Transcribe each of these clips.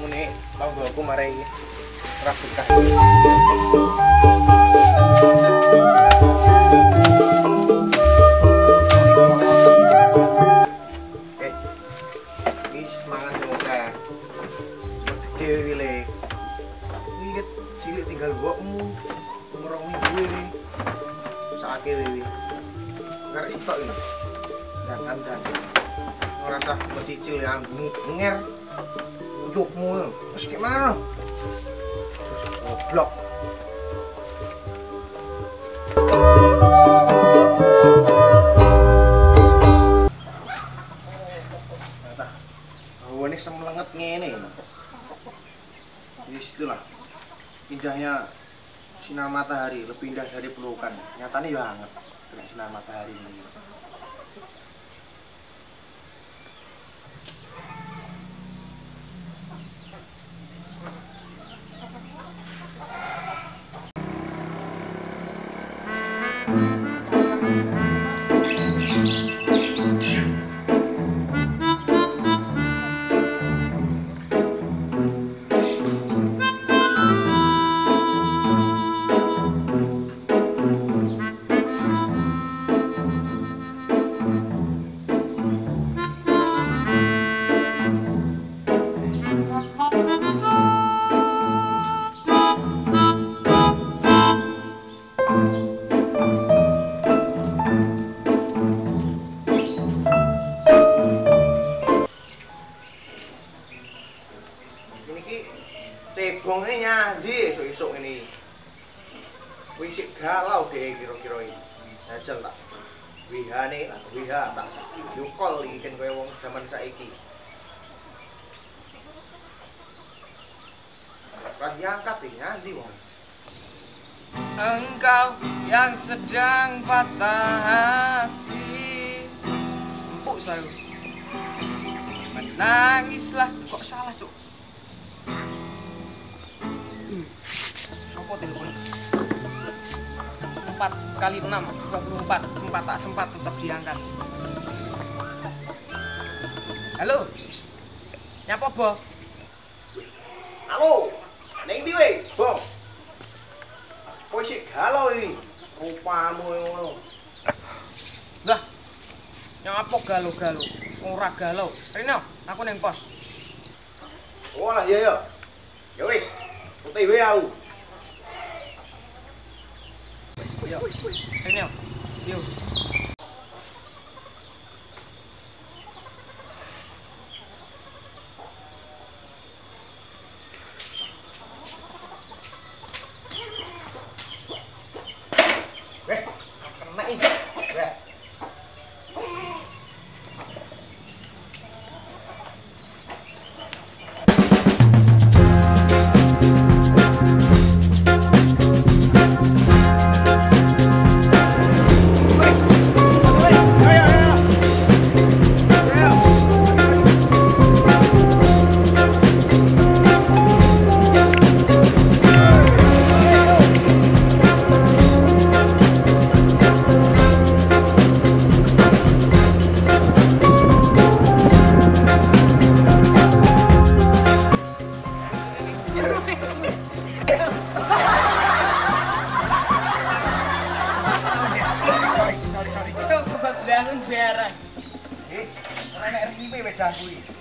ngene tanggoku mari ora betah. Wis mangan semoga. Gede wile. Iki cilik tinggal mbokmu. Umur 2 minggu iki. Sakake wewe. Ngerti tok iki. Dan ngerasa mencicil yang nger untukmu terus gimana terus goblok ini semelenget ngene itulah indahnya sinar matahari, lebih indah dari pelukan nyatanya ya hangat kena sinar matahari ini. Cebong ini nyandi esok-esok ini wis galau deh kira-kira ini jajal tak wihane tak wiha tak yukol iki kan kaya wong zaman saiki pas diangkat nyandi wong engkau yang sedang patah hati empuk selalu menangislah kok salah cuk. Sopo telepon 4 kali 6 24 sempat tetap diangkat. Halo nyapa Bo? Halo ning ndi we Bong kowe sik galau iki rupamu ngono Lah nyapa galau-galau ora galau Rino aku neng pos. Wah iya ya ya wis OTW aku. Yo, Rino, yo. Kena ini.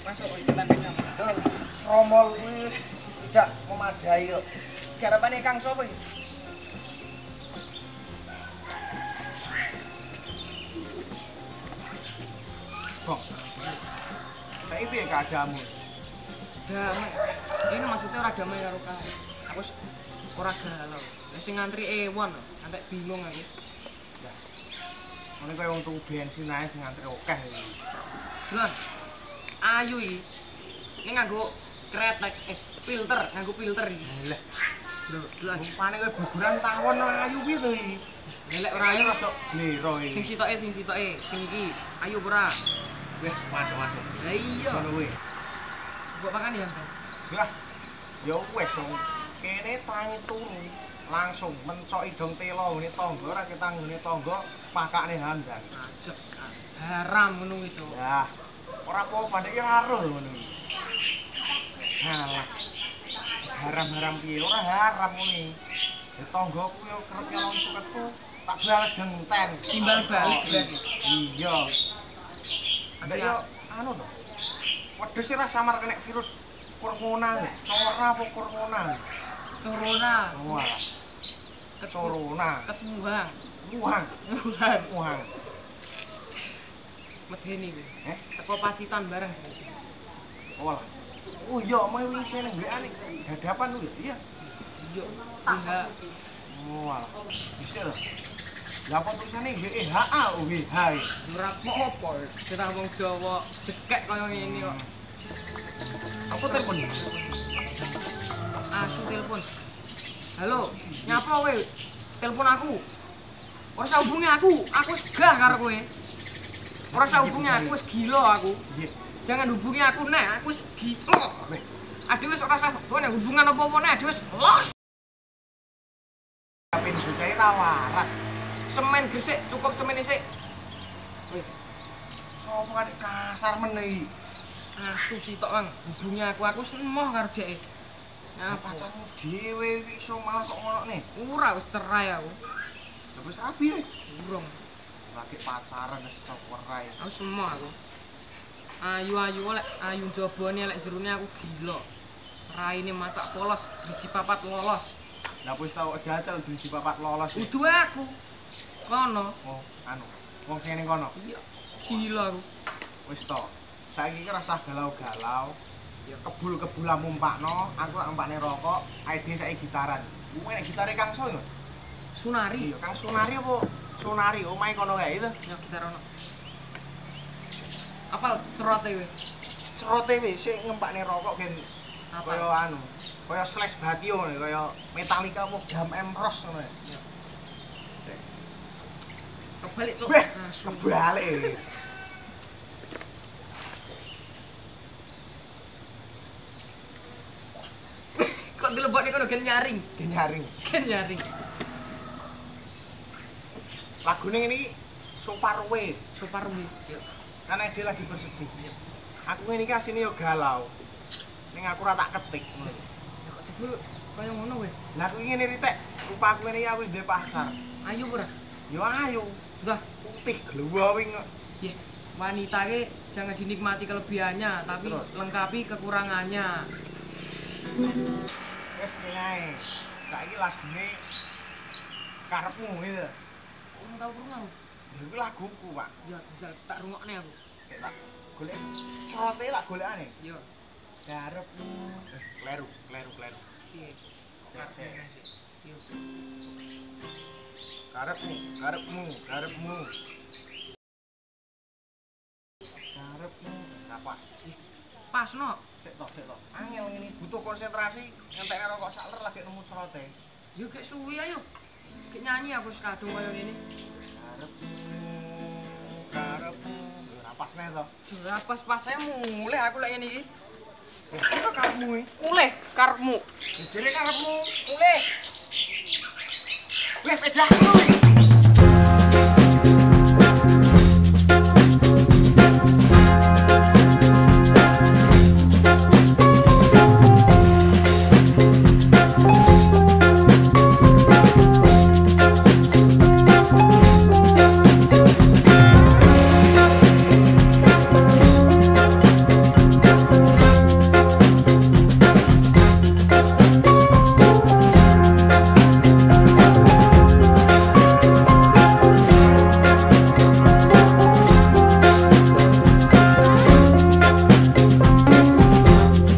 Masuk cetan kenyang. Sromol wis tidak memadai kok. Garapane Kang sapa iki? Bong. Saiki piye keadaanmu? Damai. Ini maksudnya ora damai karo kae. Aku ora galau. Sing ngantri ewon, antek bingung aku. Ya. Ngene kaya wong tuku bensin ae sing ngantri akeh iki. Lah. Ayu iki. Ini nganggo kretek filter, nganggo filter iki. Lah. Lho, lho. Rupane kowe guguran tawon ayu piye to iki? Lelek ora ayu rada glero iki. Sing sitoke, sing iki. Ayo ora. Wis masuk. Lah iya. Sono kuwi. Mbok makan ya, Bang. Lah. Ya wis wong kene tangi turu langsung mencoki dong telo ngene tangga ora ketanggone tangga pakane handang. Ajek. Haram ngono kuwi, Cuk. Ya. Ora apa-apa nek ya karo ngono iki. Halah. Haram-haram piye ora haram ngene. Ya tanggoku yo kerep nyolong suketku tak balas genten. Timbal balik berarti. Iya. Ada yo anu to. Wedhus ora samar kena virus corona. Corona apa corona? Corona. Wah. Corona. Ketuang. Wuhan. Wuhan. Medeni kuwi. Teko Pacitan bareng. Oh. Oh iya, mau wis ning WA nih. Hadapan lu ya? Iya. Iya. Iya. Oh, alah. Bisa lho. Lah apa tulisane WHA WH. Ora apa-apa. Kita wong Jawa jekek kaya ngene kok. Apa telepon? Asu telepon. Halo, nyapa kowe? Telepon aku. Ora usah hubungi aku wis gah karo kowe. Ora usah hubungi aku, wis gila aku. Jangan hubungi aku nek, aku wis gila. Ade wis ora usah hubungan apa-apa nek, ade wis los. Tapi bocahe ra waras. Semen gresik, cukup semen isik. Wis. Sopo kan kasar men iki? Asu sitok, Bang. Hubungi aku wis emoh karo dhek. Nah, pacarmu dhewe iso malah kok ngono ne. Ora wis cerai aku. Lah wis rabi wis. Urung. Lagi pacaran wis sok werai. Aku emoh aku. Ayu-ayu lek ayu jabone lek jerone aku gila. Raine macak polos, driji papat lolos. Lah wis tau jajal driji papat lolos. Kudu aku. Kono. Oh, anu. Wong sing ning kono. Iya. Gila aku. Wis to. Saiki ki rasah galau-galau. Ya kebul-kebulan mumpakno, aku tak empakne rokok, ae saiki gitaran. Kuwi nek gitare Kang So yo. Sunari. Iya, Kang Sunari apa? Sunari omahe kono kae itu. Ya gitar ono. Apal cerote kowe? Cerote wis sik ngempakne rokok gen Apa? kaya anu, kaya Slash Batio ngene, kaya Metallica apa Gam Emros ngono. Ya. Kebalik, Cuk. Weh, Asu. kebalik. Kok dilebokne kono gen nyaring. Gen nyaring. Gen nyaring. Lagune ngene iki Soparwe. Soparwi. Ya. Kan dia lagi bersedih. Aku ngene iki asine yo galau. Ning aku ora tak ketik ngono. Ya kok jebul kaya ngono kowe. Lah aku ngene ritek, rupaku ngene iki aku ndek pacar. Ayu ora? Yo ayo, Dah, putih glowing kok. ya. Wanita ke jangan dinikmati kelebihannya, tapi Terus? lengkapi kekurangannya. Wes ngene ae. Saiki lagune karepmu gitu. Ora tau krungu. Lha iki laguku, Pak. Ya dijal tak rungokne aku. Kayak tak golek cerote tak golekane. Yo. Karepmu. Kleru. Piye? Sik. Yo. Karepmu. Karepmu. Apa? Pas no. Sik to. Angel ngene butuh konsentrasi ngentekne rokok sakler lagi nemu cerote. Yo gek suwi ayo. Gek nyanyi aku wis kadung kaya ngene. Karepmu. Ora pas neh to. Ora pas-pas ae mulih aku lek ngene iki. Kok karepmu iki? Mulih karepmu. Jere karepmu. Mulih. Weh, pedaku.